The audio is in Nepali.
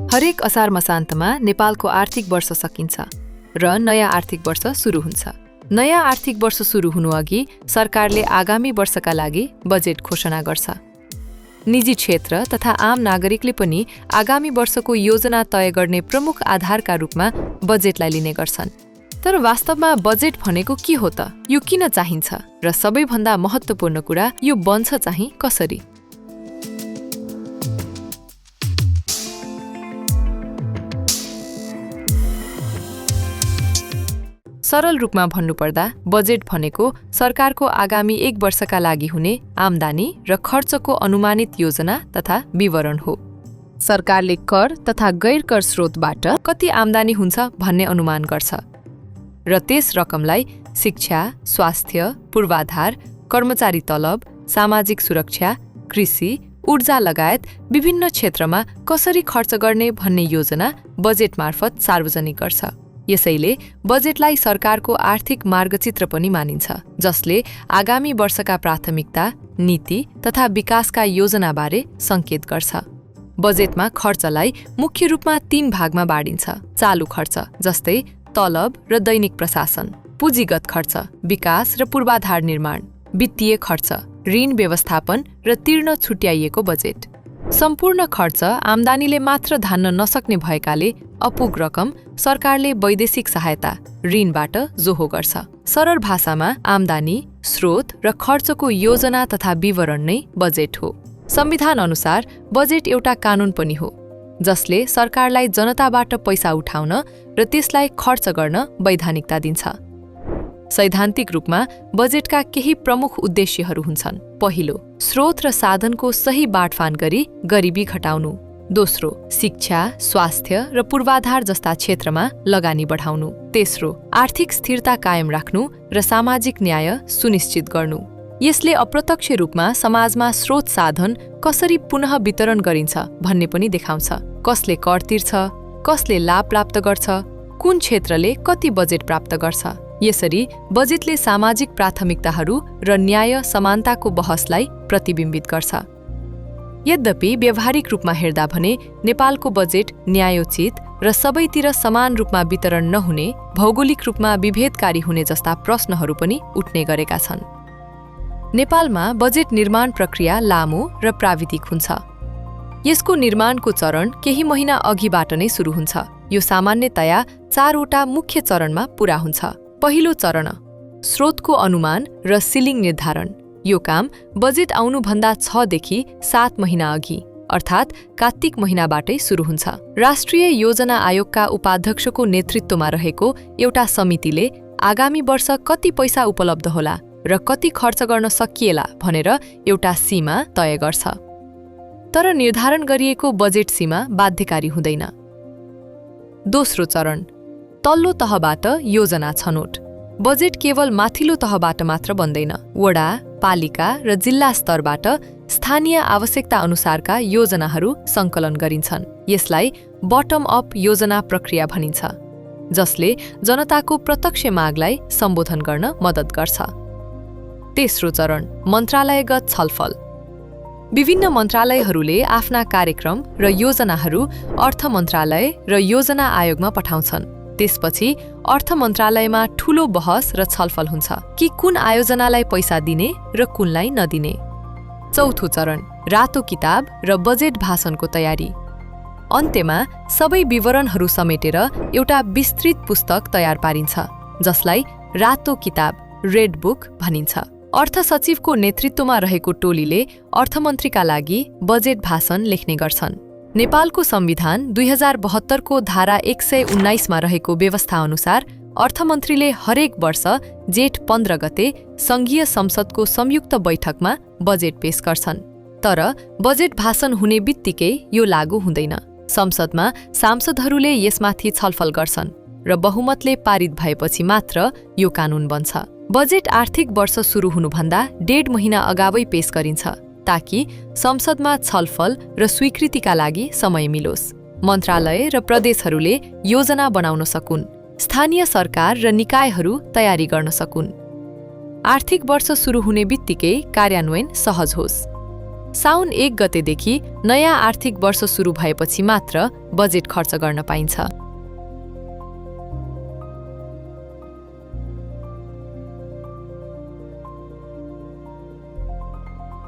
हरेक असार मसान्तमा नेपालको आर्थिक वर्ष सकिन्छ र नयाँ आर्थिक वर्ष सुरु हुन्छ। नयाँ आर्थिक वर्ष सुरु हुनुअघि सरकारले आगामी वर्षका लागि बजेट घोषणा गर्छ। निजी क्षेत्र तथा आम नागरिकले पनि आगामी वर्षको योजना तय गर्ने प्रमुख आधारका रूपमा बजेटलाई लिने गर्छन्। तर वास्तवमा बजेट भनेको के हो त? यो किन चाहिन्छ? र सबैभन्दा महत्त्वपूर्ण कुरा, यो बन्छ चाहिँ कसरी? सरल रूपमा भन्नुपर्दा बजेट भनेको सरकारको आगामी 1 वर्षका लागि हुने आम्दानी र खर्चको अनुमानित योजना तथा विवरण हो। सरकारले कर तथा गैर कर स्रोतबाट कति आम्दानी हुन्छ भन्ने अनुमान गर्छ र त्यस रकमलाई शिक्षा, स्वास्थ्य, पूर्वाधार, कर्मचारी तलब, सामाजिक सुरक्षा, कृषि, ऊर्जा लगायत विभिन्न क्षेत्रमा कसरी खर्च गर्ने भन्ने योजना बजेट मार्फत सार्वजनिक गर्छ। यसैले बजेटलाई सरकारको आर्थिक मार्गचित्र पनि मानिन्छ, जसले आगामी वर्षका प्राथमिकता, नीति तथा विकासका योजनाबारे सङ्केत गर्छ। बजेटमा खर्चलाई मुख्य रूपमा 3 भागमा बाँडिन्छ। चालु खर्च जस्तै तलब र दैनिक प्रशासन, पुँजीगत खर्च, विकास र पूर्वाधार निर्माण, वित्तीय खर्च, ऋण व्यवस्थापन र तिर्न छुट्याइएको बजेट। सम्पूर्ण खर्च आम्दानीले मात्र धान्न नसक्ने भएकाले अपुग रकम सरकारले वैदेशिक सहायता, ऋणबाट जोहो गर्छ। सरल भाषामा आम्दानी, स्रोत र खर्चको योजना तथा विवरण नै बजेट हो। संविधान अनुसार बजेट एउटा कानून पनि हो, जसले सरकारलाई जनताबाट पैसा उठाउन र त्यसलाई खर्च गर्न वैधानिकता दिन्छ। सैद्धान्तिक रूपमा बजेटका केही प्रमुख उद्देश्यहरू हुन्छन्। पहिलो, स्रोत र साधनको सही बाँडफाँड गरी गरिबी घटाउनु। दोस्रो, शिक्षा, स्वास्थ्य र पूर्वाधार जस्ता क्षेत्रमा लगानी बढाउनु। तेस्रो, आर्थिक स्थिरता कायम राख्नु र सामाजिक न्याय सुनिश्चित गर्नु। यसले अप्रत्यक्ष रूपमा समाजमा स्रोत साधन कसरी पुनः वितरण गरिन्छ भन्ने पनि देखाउँछ। कसले कर तिर्छ, कसले लाभ प्राप्त गर्छ, कुन क्षेत्रले कति बजेट प्राप्त गर्छ। यसरी बजेटले सामाजिक प्राथमिकताहरू र न्याय समानताको बहसलाई प्रतिबिम्बित गर्छ। यद्यपि व्यावहारिक रूपमा हेर्दा भने नेपालको बजेट न्यायोचित र सबैतिर समान रूपमा वितरण नहुने, भौगोलिक रूपमा विभेदकारी हुने जस्ता प्रश्नहरू पनि उठ्ने गरेका छन्। नेपालमा बजेट निर्माण प्रक्रिया लामो र प्राविधिक हुन्छ। यसको निर्माणको चरण केही महिना अघिबाट नै सुरु हुन्छ। यो सामान्यतया 4 वटा मुख्य चरणमा पूरा हुन्छ। पहिलो चरण, स्रोतको अनुमान र सिलिङ निर्धारण। यो काम बजेट आउनुभन्दा 6 देखि 7 महिना अघि, अर्थात् कार्तिक महिनाबाटै सुरु हुन्छ। राष्ट्रिय योजना आयोगका उपाध्यक्षको नेतृत्वमा रहेको एउटा समितिले आगामी वर्ष कति पैसा उपलब्ध होला र कति खर्च गर्न सकिएला भनेर एउटा सीमा तय गर्छ। तर निर्धारण गरिएको बजेट सीमा बाध्यकारी हुँदैन। दोस्रो चरण, तल्लो तहबाट योजना छनौट। बजेट केवल माथिल्लो तहबाट मात्र बन्दैन। वडा, पालिका र जिल्ला स्तरबाट स्थानीय आवश्यकता अनुसारका योजनाहरू सङ्कलन गरिन्छन्। यसलाई बटम अप योजना प्रक्रिया भनिन्छ, जसले जनताको प्रत्यक्ष मागलाई सम्बोधन गर्न मद्दत गर्छ। तेस्रो चरण, मन्त्रालयगत छलफल। विभिन्न मन्त्रालयहरूले आफ्ना कार्यक्रम र योजनाहरू अर्थ मन्त्रालय र योजना आयोगमा पठाउँछन्। त्यसपछि अर्थ मन्त्रालयमा ठूलो बहस र छलफल हुन्छ कि कुन आयोजनालाई पैसा दिने र कुनलाई नदिने। चौथो चरण, रातो किताब र बजेट भाषणको तयारी। अन्त्यमा सबै विवरणहरू समेटेर एउटा विस्तृत पुस्तक तयार पारिन्छ, जसलाई रातो किताब, रेड बुक भनिन्छ। अर्थ सचिवको नेतृत्वमा रहेको टोलीले अर्थमन्त्रीका लागि बजेट भाषण लेख्ने गर्छन्। नेपालको संविधान 2072 को धारा 119 मा रहेको व्यवस्था अनुसार अर्थमन्त्रीले हरेक वर्ष जेठ 15 गते संघीय संसदको संयुक्त बैठकमा बजेट पेश गर्छन्। तर बजेट भाषण हुने बित्तिकै यो लागू हुँदैन। संसदमा सांसदहरूले यसमाथि छलफल गर्छन् र बहुमतले पारित भएपछि मात्र यो कानून बन्छ। बजेट आर्थिक वर्ष सुरु हुनुभन्दा 1.5 महिना अगावै पेश गरिन्छ, ताकि संसदमा छलफल र स्वीकृतिका लागि समय मिलोस्। मन्त्रालय र प्रदेशहरूले योजना बनाउन सकुन्, स्थानीय सरकार र निकायहरू तयारी गर्न सकुन्। आर्थिक वर्ष सुरु हुने बित्तिकै कार्यान्वयन सहज होस्। साउन 1 गतेदेखि नयाँ आर्थिक वर्ष सुरु भएपछि मात्र बजेट खर्च गर्न पाइन्छ।